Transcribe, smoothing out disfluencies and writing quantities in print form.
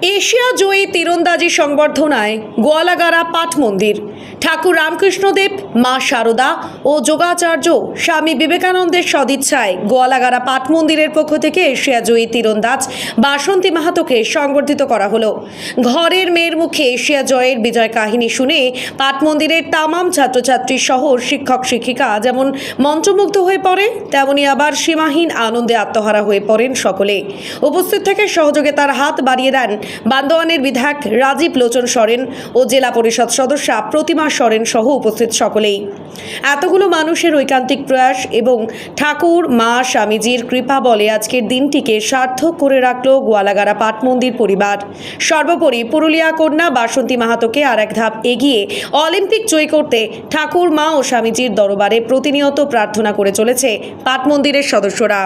Asia জয়ী তীরন্দাজি সংবর্ধনায় গোয়ালাগাড়া পাঠ মন্দির। ঠাকুর রামকৃষ্ণদেব, মা শারদা ও যোগাচার্য স্বামী বিবেকানন্দের সদিচ্ছায় গোয়ালাগাড়া পাঠ মন্দিরের পক্ষ থেকে এশিয়া জয়ী তীরন্দাজ বাসন্তী মাহাতোকে সংবর্ধিত করা হলো। ঘরের মেয়ের মুখে এশিয়া জয়ের বিজয় কাহিনী শুনে পাঠ মন্দিরের তামাম ছাত্রছাত্রী সহ শিক্ষক শিক্ষিকা যেমন মন্ত্রমুগ্ধ হয়ে পড়ে, তেমনি আবার সীমাহীন আনন্দে আত্মহারা হয়ে পড়েন সকলে। উপস্থিত থেকে সহযোগিতার হাত বাড়িয়ে দেন বান্দোয়ানের বিধায়ক রাজীব লোচন সরেন ও জেলা পরিষদ সদস্যা প্রতিমা সরেন সহ উপস্থিত সকলেই। এতগুলো মানুষের ঐকান্তিক প্রয়াস এবং ঠাকুর মা স্বামীজির কৃপা বলে আজকের দিনটিকে সার্থক করে রাখল গোয়ালাগাড়া পাঠ মন্দির পরিবার। সর্বোপরি পুরুলিয়া কন্যা বাসন্তী মাহাতোকে আর এক ধাপ এগিয়ে অলিম্পিক জয় করতে ঠাকুর মা ও স্বামীজির দরবারে প্রতিনিয়ত প্রার্থনা করে চলেছে পাঠ মন্দিরের সদস্যরা।